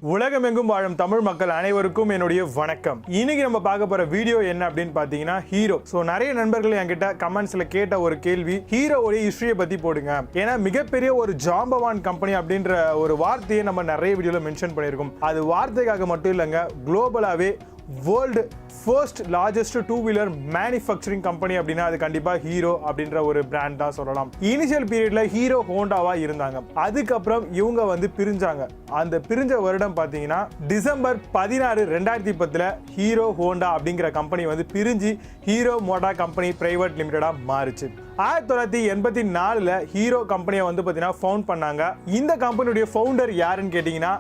உலகமெங்கும் வாழும் தமிழ் மக்கள் அனைவருக்கும் என்னுடைய வணக்கம். இன்னைக்கு நம்ம பார்க்க போற வீடியோ என்ன அப்படின்னு பாத்தீங்கன்னா ஹீரோ. சோ நிறைய நண்பர்கள் என்கிட்ட கமெண்ட்ஸ்ல கேட்ட ஒரு கேள்வி, ஹீரோவோட ஹிஸ்டரியை பத்தி போடுங்க. ஏன்னா மிகப்பெரிய ஒரு ஜாம்பவான் கம்பெனி அப்படின்ற ஒரு வார்த்தையை நம்ம நிறைய வீடியோல மென்ஷன் பண்ணியிருக்கோம். அது வார்த்தைக்காக மட்டும் இல்லைங்க, குளோபலாவே world first largest two wheeler manufacturing company அப்படின்னா அது கண்டிப்பா ஹீரோ அப்படின்ற ஒரு பிராண்ட் தான் சொல்லலாம். இனிஷியல் பீரியட்ல ஹீரோ ஹோண்டாவா இருந்தாங்க. அதுக்கப்புறம் இவங்க வந்து பிரிஞ்சாங்க. அந்த பிரிஞ்ச வருடம் பாத்தீங்கன்னா டிசம்பர் 16, 2010 ஹீரோ ஹோண்டா அப்படிங்கிற கம்பெனி வந்து பிரிஞ்சு ஹீரோ மோட்டா கம்பெனி பிரைவேட் லிமிடெடா மாறுச்சு. 1984 ஹீரோ கம்பெனியை வந்து பாத்தீங்கன்னா ஃபவுண்ட் பண்ணாங்க. இந்த கம்பெனியுடைய ஃபவுண்டர் யாருன்னு கேட்டீங்கன்னா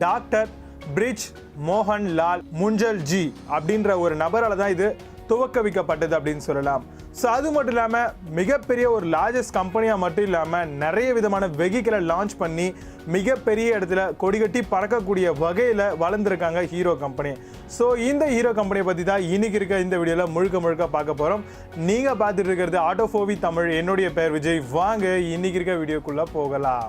doctor brijmohan lall munjal G அப்படின்ற ஒரு நபரால தான் இது துவக்கவிக்கப்பட்டது அப்படின்னு சொல்லலாம். ஸோ அது மட்டும் இல்லாமல் மிகப்பெரிய ஒரு லார்ஜஸ்ட் கம்பெனியாக மட்டும் இல்லாமல் நிறைய விதமான வெஹிக்கிளை லான்ச் பண்ணி மிகப்பெரிய இடத்துல கொடிகட்டி பறக்கக்கூடிய வகையில் வளர்ந்துருக்காங்க ஹீரோ கம்பெனி. ஸோ இந்த ஹீரோ கம்பெனியை பற்றி தான் இன்னைக்கு இருக்க இந்த வீடியோவில் முழுக்க பார்க்க போகிறோம். நீங்கள் பார்த்துட்டு இருக்கிறது ஆட்டோஃபோவி தமிழ். என்னுடைய பெயர் விஜய். வாங்க இன்னைக்கு இருக்க வீடியோக்குள்ளே போகலாம்.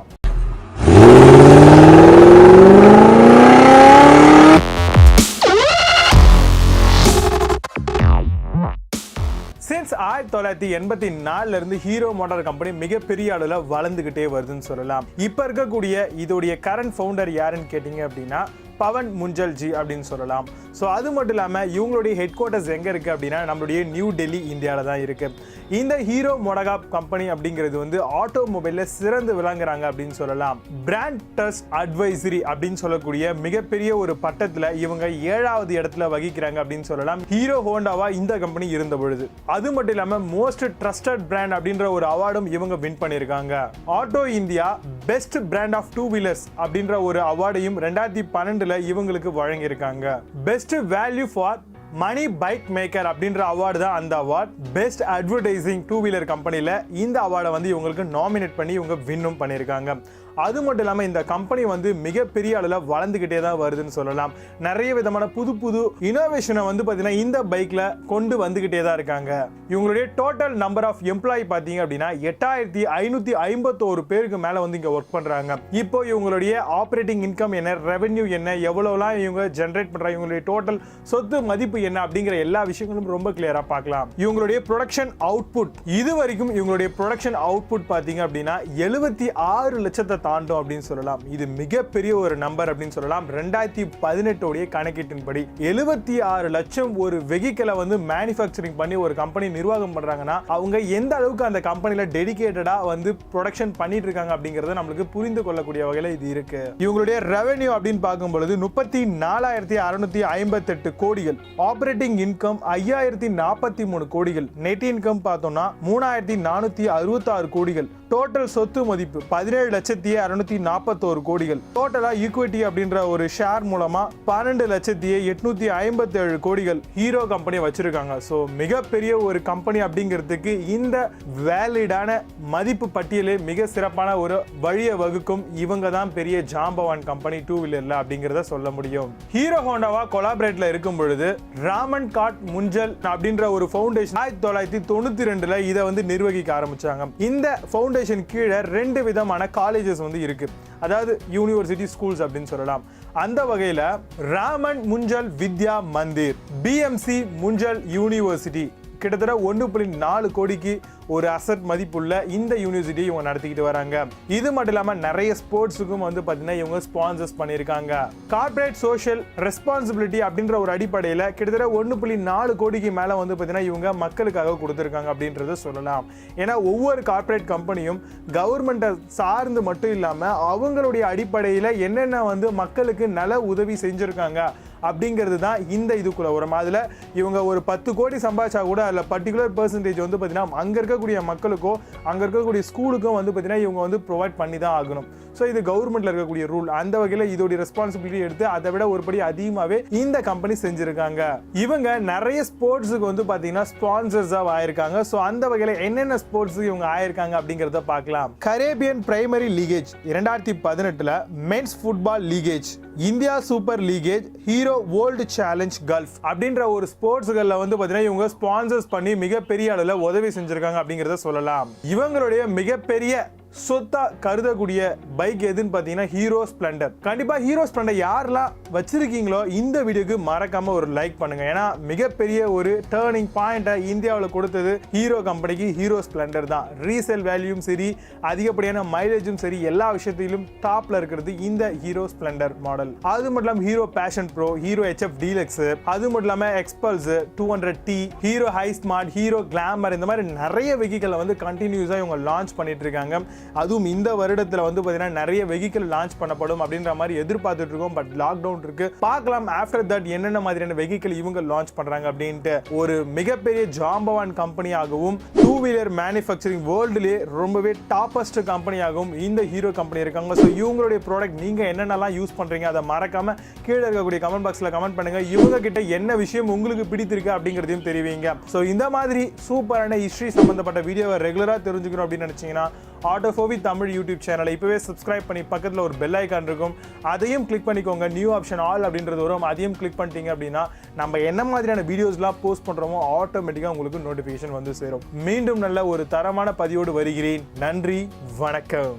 சின்ஸ் 1984 இருந்து ஹீரோ மோட்டார் கம்பெனி மிகப்பெரிய அளவில் வளர்ந்துகிட்டே வருதுன்னு சொல்லலாம். இப்போ இருக்கக்கூடிய இதோடைய கரண்ட் ஃபவுண்டர் யாருன்னு கேட்டீங்க அப்படின்னா பவன் முஞ்சல் ஜி அப்படின்னு சொல்லலாம். ஸோ அது மட்டும் இல்லாமல் இவங்களுடைய ஹெட் குவார்ட்டர்ஸ் எங்கே இருக்குது அப்படின்னா நம்மளுடைய நியூ டெல்லி இந்தியாவில் தான் இருக்குது. இந்த ஹீரோ மோட்டா கம்பெனி அப்படிங்கிறது வந்து ஆட்டோமொபைலில் சிறந்து விளங்குறாங்க அப்படின்னு சொல்லலாம். பிராண்ட் ட்ரஸ்ட் அட்வைசரி அப்படின்னு சொல்லக்கூடிய மிகப்பெரிய ஒரு பட்டத்தில் இவங்க 7வது இடத்துல வகிக்கிறாங்க அப்படின்னு சொல்லலாம். ஹீரோ ஹோண்டாவா இந்த கம்பெனி இருந்த பொழுது. அது மட்டும் இல்லாமல் மோஸ்ட் ட்ரஸ்டட் பிராண்ட் அப்படின்ற ஒரு அவார்டும் இவங்க வின் பண்ணியிருக்காங்க. Auto India best brand of two wheelers அப்படின்ற ஒரு அவார்டையும் 2012 இவங்களுக்கு வழங்கியிருக்காங்க. Best value for money bike maker அப்படின்ற அவார்டு தான் அந்த award. Best advertising two wheeler கம்பெனியில் இந்த அவார்டை வந்து இவங்களுக்கு நாமினேட் பண்ணி இவங்க வின்னும் பண்ணியிருக்காங்க. அது மட்டும் இல்லாமல் இந்த கம்பெனி வந்து மிகப்பெரிய அளவில் வளர்ந்துக்கிட்டே தான் வருதுன்னு சொல்லலாம். நிறைய விதமான புது இனோவேஷனை வந்து பார்த்தீங்கன்னா இந்த பைக்கில் கொண்டு வந்துக்கிட்டே தான் இருக்காங்க. இவங்களுடைய டோட்டல் நம்பர் ஆஃப் எம்ப்ளாயி பார்த்தீங்க அப்படின்னா 8551 பேருக்கு மேலே வந்து இங்கே ஒர்க் பண்ணுறாங்க. இப்போ இவங்களுடைய ஆப்ரேட்டிங் இன்கம் என்ன, ரெவென்யூ என்ன, எவ்வளோலாம் இவங்க ஜென்ரேட் பண்ணுறாங்க, இவங்களுடைய டோட்டல் சொத்து மதிப்பு என்ன அப்படிங்கிற எல்லா விஷயங்களும் ரொம்ப கிளியராக பார்க்கலாம். இவங்களுடைய ப்ரொடக்ஷன் அவுட்புட் இது வரைக்கும் இவங்களுடைய ப்ரொடக்ஷன் அவுட்புட் பார்த்தீங்க அப்படின்னா 76 லட்சத்தை தாண்டும் அப்படின்னு சொல்லலாம். இது மிகப்பெரிய ஒரு நம்பர் அப்படின்னு சொல்லலாம். 2018 கணக்கீட்டின்படி 76 லட்சம் ஒரு வெஹிக்கிளை வந்து மேனுஃபேக்சரிங் பண்ணி ஒரு கம்பெனி நிர்வாகம் பண்றாங்கன்னா அவங்க எந்த அளவுக்கு அந்த கம்பெனில டெடிகேட்டடா வந்து ப்ரொடக்ஷன் பண்ணிட்டு இருக்காங்க அப்படிங்கறத நம்மளுக்கு புரிந்து கொள்ளக்கூடிய வகையில இது இருக்கு. இவங்களுடைய ரெவென்யூ அப்படின்னு பார்க்கும் பொழுது 34,658 கோடிகள், ஆபரேட்டிங் இன்கம் 5,043 கோடிகள், நெட் இன்கம் பார்த்தோம்னா 3,466 கோடிகள், டோட்டல் சொத்து மதிப்பு 17,641 கோடிகள், டோட்டலா ஈக்விட்டி அப்படின்ற ஒரு ஷேர் மூலமா 12,857 கோடிகள் ஹீரோ கம்பெனி வச்சிருக்காங்க. சோ மிகப்பெரிய ஒரு கம்பெனி அப்படிங்கிறதுக்கு இந்த வேலிடான மதிப்பு பட்டியலே மிக சிறப்பான ஒரு வழியை வகுக்கும். இவங்க தான் பெரிய ஜாம்பவான் கம்பெனி டூ வீலர்ல அப்படிங்கறத சொல்ல முடியும். ஹீரோ ஹோண்டாவா கொலாபரேட்ல இருக்கும் பொழுது ராமன் காட் முஞ்சல் அப்படின்ற ஒரு ஃபவுண்டேஷன் 1992 இதை வந்து நிர்வகிக்க ஆரம்பிச்சாங்க. இந்த ஃபவுண்டேஷன் கீழே 2 விதமான காலேஜஸ் வந்து இருக்கு, அதாவது யூனிவர்சிட்டி ஸ்கூல்ஸ் அப்படின்னு சொல்லலாம். அந்த வகையில ராமன் முஞ்சல் வித்யா மந்திர், பிஎம்சி முஞ்சல் யூனிவர்சிட்டி கிட்டத்தட்ட 1.4 கோடிக்கு ஒரு அசட் மதிப்புள்ள இந்த யூனிவர்சிட்டி இவங்க நடத்திக்கிட்டு வராங்க. இது மட்டும் இல்லாம நிறைய ஸ்போர்ட்ஸுக்கும் வந்து பாத்தீங்கன்னா இவங்க ஸ்பான்சர்ஸ் பண்ணிருக்காங்க. கார்ப்பரேட் சோஷியல் ரெஸ்பான்சிபிலிட்டி அப்படின்ற ஒரு அடிப்படையில் கிட்டத்தட்ட 1.4 கோடிக்கு மேல வந்து பாத்தீங்கன்னா இவங்க மக்களுக்காக கொடுத்திருக்காங்க அப்படின்றத சொல்லலாம். ஏன்னா ஒவ்வொரு கார்ப்பரேட் கம்பெனியும் கவர்மெண்ட்டை சார்ந்து மட்டும் இல்லாம அவங்களுடைய அடிப்படையில் என்னென்ன வந்து மக்களுக்கு நல உதவி செஞ்சிருக்காங்க அப்படிங்கிறது தான் இந்த இதுக்குள்ள வரும். அதில் இவங்க ஒரு 10 கோடி சம்பாதிச்சா கூட அதில் பர்டிகுலர் பெர்சன்டேஜ் வந்து பார்த்தீங்கன்னா அங்கே இருக்கக்கூடிய மக்களுக்கோ அங்கே இருக்கக்கூடிய ஸ்கூலுக்கும் வந்து பார்த்தீங்கன்னா இவங்க வந்து ப்ரொவைட் பண்ணி தான் ஆகணும். ஸோ இது கவர்மெண்ட்ல இருக்கக்கூடிய ரூல். அந்த வகையில் இதோடைய ரெஸ்பான்சிபிலிட்டி எடுத்து அதை விட ஒருபடி அதிகமாகவே இந்த கம்பெனி செஞ்சிருக்காங்க. இவங்க நிறைய ஸ்போர்ட்ஸுக்கு வந்து பார்த்தீங்கன்னா ஸ்பான்சர்ஸாக ஆயிருக்காங்க. ஸோ அந்த வகையில் என்னென்ன ஸ்போர்ட்ஸுக்கு இவங்க ஆயிருக்காங்க அப்படிங்கிறத பார்க்கலாம். Caribbean Premier League 2018 men's football League, India Super League, Hero World Challenge golf அப்படின்ற ஒரு ஸ்போர்ட்ஸ்களில் வந்து பார்த்தீங்கன்னா இவங்க ஸ்பான்சர்ஸ் பண்ணி மிகப்பெரிய அளவில் உதவி செஞ்சிருக்காங்க அப்படிங்கிறத சொல்லலாம். இவங்களுடைய மிகப்பெரிய சொத்தா கருதக்கூடிய பைக் எதுன்னு பார்த்தீங்கன்னா ஹீரோ ஸ்ப்ளெண்டர். கண்டிப்பாக ஹீரோ ஸ்ப்ளெண்டர் யாரெல்லாம் வச்சிருக்கீங்களோ இந்த வீடியோக்கு மறக்காம ஒரு லைக் பண்ணுங்க. ஏன்னா மிகப்பெரிய ஒரு டேர்னிங் பாயிண்ட்டை இந்தியாவில் கொடுத்தது ஹீரோ கம்பெனிக்கு ஹீரோ ஸ்ப்ளெண்டர் தான். ரீசேல் வேல்யூம் சரி, அதிகப்படியான மைலேஜும் சரி, எல்லா விஷயத்திலும் டாப்ல இருக்கிறது இந்த ஹீரோ ஸ்ப்ளெண்டர் மாடல். அது மட்டும் இல்லாமல் Hero Passion Pro, Hero HF Deluxe, அது மட்டும் இல்லாமல் XPulse 200T, Hero Hi Smart, Hero Glamour, இந்த மாதிரி நிறைய வெஹிக்கிளை வந்து கண்டினியூஸாக இவங்க லான்ச் பண்ணிட்டு இருக்காங்க. அதுவும் இந்த வருடத்தில் வந்து பார்த்தீங்கன்னா நிறைய வெஹிக்கிள் லான்ச் பண்ணப்படும் அப்படின்ற மாதிரி எதிர்பார்த்துட்டு இருக்கோம். பட் லாக்டவுன் இருக்கு, பார்க்கலாம் ஆஃப்டர் தட் என்னென்ன மாதிரியான வெஹிக்கிள் இவங்க லான்ச் பண்றாங்க அப்படின்ட்டு. ஒரு மிகப்பெரிய ஜாம்பவான் கம்பெனியாகவும் டூ வீலர் மேனுஃபேக்சரிங் வேர்ல்டுலேயே ரொம்பவே டாப்பஸ்ட் கம்பெனியாகவும் இந்த ஹீரோ கம்பெனி இருக்காங்க. ஸோ இவங்களுடைய ப்ராடக்ட் நீங்க என்னென்னலாம் யூஸ் பண்றீங்க அதை மறக்காம கீழே இருக்கக்கூடிய கமெண்ட் பாக்ஸ்ல கமெண்ட் பண்ணுங்க. இவங்க கிட்ட என்ன விஷயம் உங்களுக்கு பிடித்திருக்கு அப்படிங்கிறதையும் தெரிவிங்க. ஸோ இந்த மாதிரி சூப்பரான ஹிஸ்டரி சம்பந்தப்பட்ட வீடியோவை ரெகுலரா தெரிஞ்சுக்கணும் அப்படின்னு நினைச்சீங்கன்னா ஆட்டோஃபோபி தமிழ் யூடியூப் சேனலை இப்பவே சப்ஸ்கிரைப் பண்ணி பக்கத்தில் ஒரு பெல் ஐக்கான் இருக்கும், அதையும் கிளிக் பண்ணிக்கோங்க. நியூ ஆப்ஷன் ஆல் அப்படின்றது வரும், அதையும் கிளிக் பண்ணிட்டீங்க அப்படின்னா நம்ம என்ன மாதிரியான வீடியோஸ்லாம் போஸ்ட் பண்றோமோ ஆட்டோமேட்டிக்காக உங்களுக்கு நோட்டிஃபிகேஷன் வந்து சேரும். மீண்டும் நல்ல ஒரு தரமான பதிவோடு வருகிறேன். நன்றி, வணக்கம்.